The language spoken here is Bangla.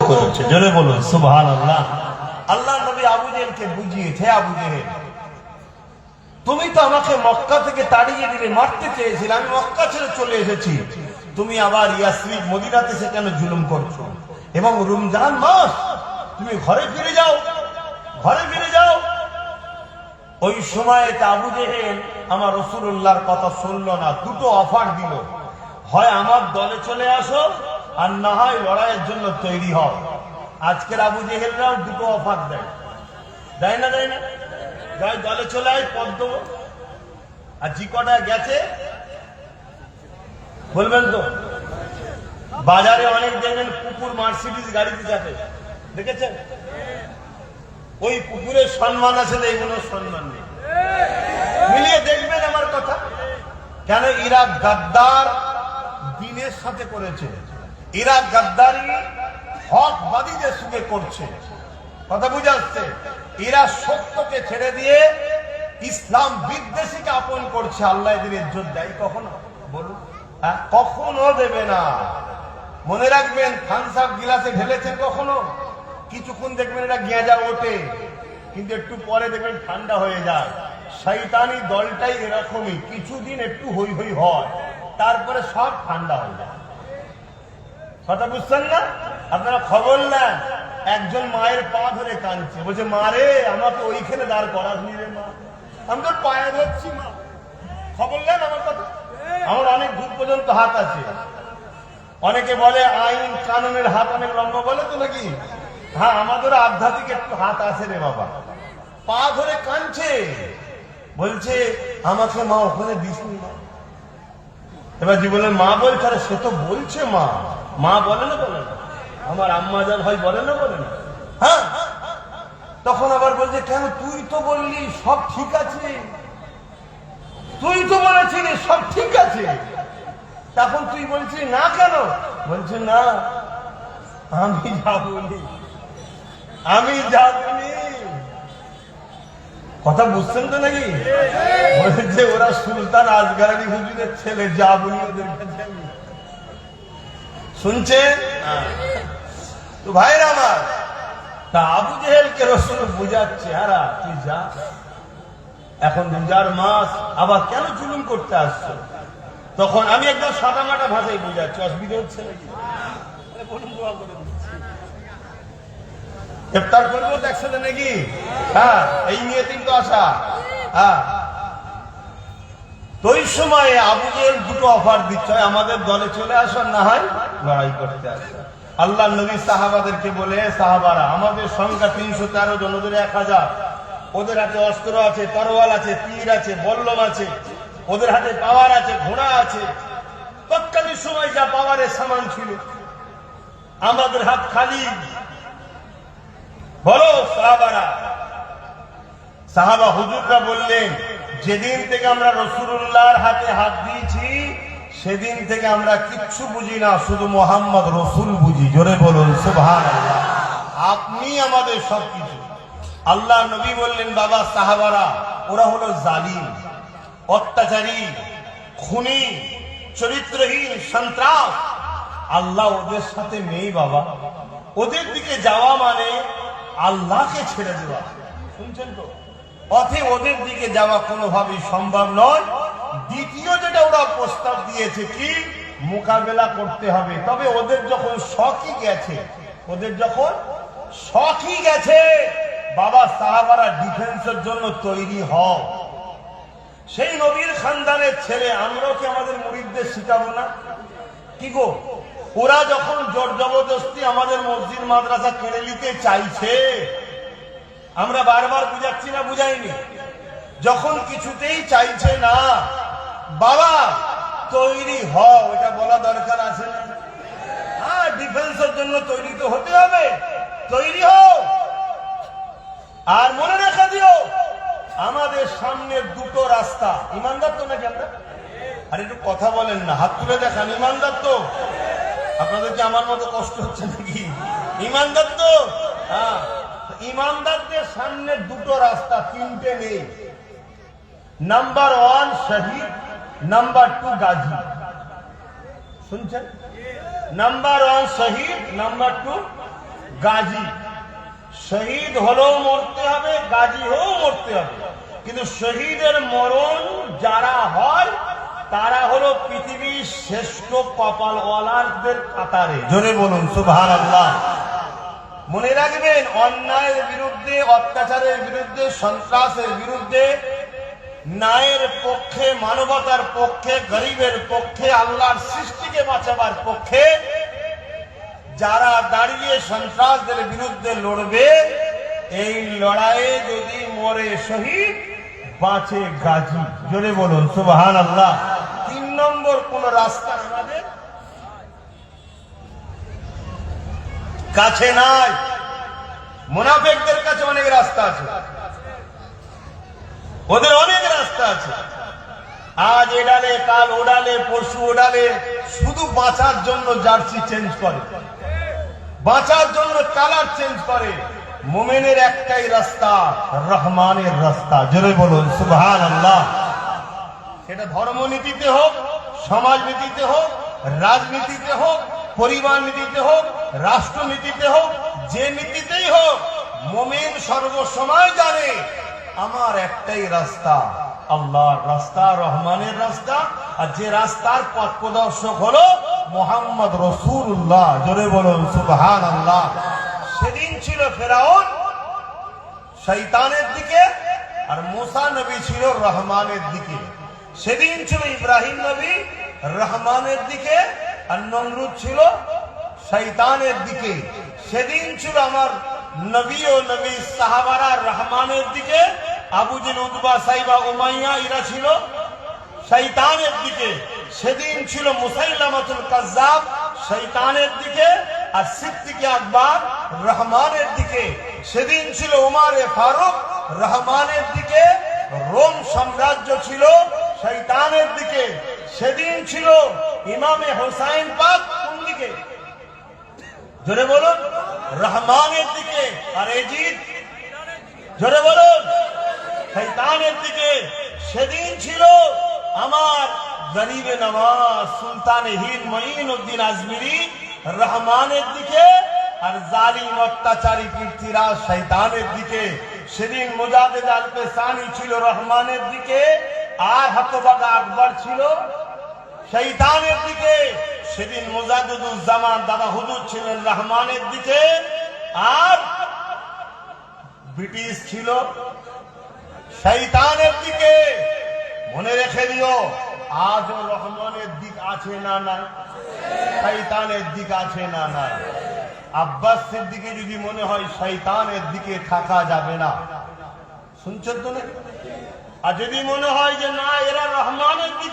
করেছে। জোরে বলুন সুবহানাল্লাহ। আল্লাহ নবী আবু জেহেলকে বুঝিয়েছে, আবু জেহেল তুমি তো আমাকে মক্কা থেকে তাড়িয়ে দিলে, মারতে চেয়েছিলে, আমি মক্কা ছেড়ে চলে এসেছি, তুমি আবার ইয়াসরিব মদিনাতে এসে কেন জুলুম করছো? এবং রমজান মাস, তুমি ঘরে ফিরে যাও, ঘরে ফিরে যাও। ওই সময় আবু জেহেল আমার রাসূলুল্লাহর কথা শুনলো না, দুটো অফার দিল, হয় আমার দলে চলে আসো আর না হয় লড়াইয়ের জন্য তৈরি হও। আজকের আবু জেহেলরাও দুটো অফার দেয়, দেয় না? দেয় না? যাই দলে চলে আয়, পদ দেবো। আর জি কটা গেছে বলবেন তো? বাজারে অনেক দেখবেন কুকুর মার্সিডিজ গাড়িতে যাবে, দেখেছেন? ওই কুকুরের সম্মান আছে, এইগুলোর সম্মান নেই। মিলিয়ে দেখবেন আমার কথা। কেন? এরা গাদ্দার দিনের সাথে করেছে, এরা গাদ্দারি হকবাদীদের সঙ্গে করছে। কথা বুঝে আসছে? এরা সত্যকে ছেড়ে দিয়ে ইসলাম বিদ্বেষীকে আপন করছে। আল্লাহ এদের ইজ্জত দেয় কখনো? বলুন, কখনো দেবে না। মনে রাখবেন, থামস আপ গিলাসে ঢেলেছেন কখনো? কিছুক্ষণ দেখবেন এটা গেঁজা ওঠে, কিন্তু একটু পরে দেখবেন ঠান্ডা হয়ে যায়। শয়তানি দলটাই এরকমই, কিছুদিন একটু হই হই হয়, তারপরে সব ঠান্ডা হয়ে যায়। কথা বুঝছেন না? আপনারা খবর নেন, একজন মায়ের পা ধরে কাঁদছে, বলছে মা রে, আমাকে ওইখানে দাঁড় করাসনি রে মা, আমি তোর পায়ে ধরছি মা। খবর নেন আমার কথা। আমার অনেক দূর পর্যন্ত হাত আছে। অনেকে বলে আইন কানুনের হাত অনেক লম্বা, বলে তো নাকি? হ্যাঁ, আমাদের আধ্যাত্মিক একটু হাত আছে রে বাবা। পা ধরে কাঁদছে, বলছে আমাকে মা ওখানে দিসনি। এবার জীবনের মা বলছে, আরে সে তো বলছে মা, মা বলে না? বলে না? আমার আম্মা জান হয় বলে না? বলে না? হ্যাঁ। তখন আবার বলছে, কেন তুই তো বললি সব ঠিক আছে, তুই তো বলেছিলি সব ঠিক আছে, তখন তুই বলছিস না কেন? বলছে না, আমি যাবনি, আমি যাবনি। কথা বুঝছেন তো নাকি? বলছে ওরা সুলতান আজগারানি হুজুরের ছেলে, যাবনি ওদের কাছে আমি। শুনছেন তো ভাইরা আমার? তা আবু জেহেলকে রাসূল বুঝাচ্ছে, আরা তুই যা, এখন রোজার মাস, আবার কেন জুলুম করতে আসছো? তখন আমি একদম সাদামাটা ভাষায় বুঝাচ্ছি, অসুবিধা হচ্ছে নাকি? বলুন, দোয়া করে দিচ্ছি, ইফতার করবো একসাথে নাকি? হ্যাঁ, এই নিয়ে কিন্তু আসা। হ্যাঁ, তো ওই সময় আবু জেহেল দুটো অফার দিচ্ছে, আমাদের দলে চলে আসো, না হয় লড়াই করতে আসো। আল্লাহ নবী সাহাবাদেরকে বলে, সাহাবারা আমাদের সংখ্যা 313 জন, ওদের 1000, ওদের হাতে অস্ত্র আছে, তরোয়াল আছে, তীর আছে, বল্লম আছে, ওদের হাতে পাওয়ার আছে, ঘোড়া আছে, তৎকালীন সময় যা পাওয়ারের সামান ছিল, আমাদের হাত খালি। বলো সাহাবারা। সাহাবা হুজুররা বললেন, যেদিন থেকে আমরা রাসূলুল্লাহর হাতে হাত দিয়েছি সেদিন থেকে আমরা কিচ্ছু বুঝি না, শুধু মোহাম্মদ রসুল বুঝি। জোরে বলুন সুবহানাল্লাহ। আপনি আমাদের সবকিছু। আল্লাহ নবী বললেন, বাবা সাহাবারা ওরা হলো জালিম, অত্যাচারী, খুনি, চরিত্রহীন, সন্ত্রাস। আল্লাহ ওদের সাথে নেই বাবা। ওদের দিকে যাওয়া মানে আল্লাহকে ছেড়ে দেওয়া। শুনছেন তো? পথে ওদের দিকে যাওয়া কোনোভাবেই সম্ভব নয়। দ্বিতীয় যেটা ওরা প্রস্তাব দিয়েছে, কি মোকাবেলা করতে হবে, তবে ওদের যখন শখই গেছে, ওদের যখন শখই গেছে, বাবা সাহাবারা ডিফেন্সের জন্য তৈরি হও। সেই নবীর খানদানের ছেলে আমরাও কি আমাদের মুরিদদের শিখাবো না? কি গো, ওরা যখন জোর জবরদস্তি আমাদের মসজিদ মাদ্রাসা কেড়ে নিতে চাইছে, আমরা বারবার বুঝাচ্ছি না? বুঝাইনি? যখন কিছুতেই চাইছে না, বাবা তৈরি হও, এটা বলা দরকার আছে না? হ্যাঁ, ডিফেন্সের জন্য তৈরি তো হতে হবে, তৈরি হও। আর মনে রাখা দিও, আমাদের সামনে দুটো রাস্তা। ইমানদার তো নাকি আমরা? আর একটু কথা বলেন না, হাত তুলে দেখান। ইমানদার তো? আপনাদের কি আমার মতো কষ্ট হচ্ছে নাকি? ইমানদার তো? হ্যাঁ, ইমানদারদের সামনে দুটো রাস্তা, তিনটে নেই। নাম্বার 1 শহীদ, নাম্বার 2 গাজী। শুনছেন? নাম্বার 1 শহীদ, নাম্বার 2 গাজী। শহীদ হলেও মরতে হবে, গাজী হয়েও মরতে হবে। কিন্তু শহীদের মরণ যারা হয় তারা হলো পৃথিবীর শ্রেষ্ঠ কপালওয়ালাদের কাতারে। জোরে বলুন সুবহানাল্লাহ। মনে রাখবেন, অন্যায়ের বিরুদ্ধে, অত্যাচারের বিরুদ্ধে, সন্ত্রাসের বিরুদ্ধে, ন্যায়ের পক্ষে, মানবতার পক্ষে, গরিবের পক্ষে, আল্লাহর সৃষ্টিকে বাঁচাবার পক্ষে যারা দাঁড়িয়ে সন্ত্রাসদের বিরুদ্ধে লড়বে, এই লড়াইয়ে যদি মরে শহীদ, বাঁচে গাজী। জোরে বলুন সুবহানাল্লাহ। 3 নম্বর কোন রাস্তা আমাদের কাছে নাই। মুনাফিকদের কাছে অনেক রাস্তা আছে, ওদের অনেক রাস্তা আছে। আজ এডালে, কাল ওডালে, পরশু ওডালে, শুধু বাঁচার জন্য জার্সি চেঞ্জ করে, বাঁচার জন্য কালার চেঞ্জ করে। মুমিনের একটাই রাস্তা, রহমানের রাস্তা। জোরে বলুন সুবহানাল্লাহ। সেটা ধর্মনীতিতে হোক, সমাজনীতিতে হোক, রাজনীতিতে হোক, পরিবার নীতিতে হোক, রাষ্ট্রনীতিতে হোক, যে নীতিতেই হোক, মুমিন সর্বসময় জানে আমার একটাই রাস্তা, আল্লাহর রাস্তা, রহমানের রাস্তা। আর যে রাস্তার পথ প্রদর্শক হলো মুহাম্মদ রাসূলুল্লাহ। জোরে বলুন সুবহানাল্লাহ। সেদিন ছিল ফেরাউন শয়তানের দিকে, আর মুসা নবী ছিল রহমানের দিকে। সেদিন ছিল ইব্রাহিম নবী রহমানের দিকে, আর নমরুদ ছিল শয়তানের দিকে। সেদিন ছিল আমার নবী ও নবী সাহাবারা রহমানের দিকে, Abu jail, Utba, Saiba, Umayya এরা ছিল শয়তানের দিকে। সেদিন ছিল মুসাইলামাতুল কাজ্জাব শয়তানের দিকে, আর সিদ্দিকে আকবর রহমানের দিকে। সেদিন ছিল উমারে ফারুক রহমানের দিকে, রোম সাম্রাজ্য ছিল শয়তানের দিকে। সেদিন ছিল ইমামে হোসাইন পাক কোন দিকে? জোরে বলুন, রহমানের দিকে। আর এজিদ, জোরে বলুন, শয়তানের দিকে। সেদিন ছিল আমার গরিবে নওয়াজ সুলতান হিন্দ মঈনুদ্দিন আজমিরি রহমানের দিকে, আর জালিম অত্যাচারী পৃথ্বীরাজ শয়তানের দিকে। সেদিন মুজাদ্দিদ আল-পেসানি ছিল রহমানের দিকে, আর হতভাগা আকবর ছিল শয়তানের দিকে। সেদিন মুজাদ্দিদুজ্জামান দাদা হুজুর ছিলেন রহমানের দিকে, আর ব্রিটিশ ছিল শয়তানের দিকে। মনে রেখে দিও, আজও রহমানের দিক আছে না নাই? শয়তানের দিক আছে না নাই? আব্বাস সিদ্দিকী যদি মনে হয় শয়তানের দিকে থাকা যাবে না, শুনছেন তো না? আর যদি মনে হয় যে না এরা রহমানের দিকে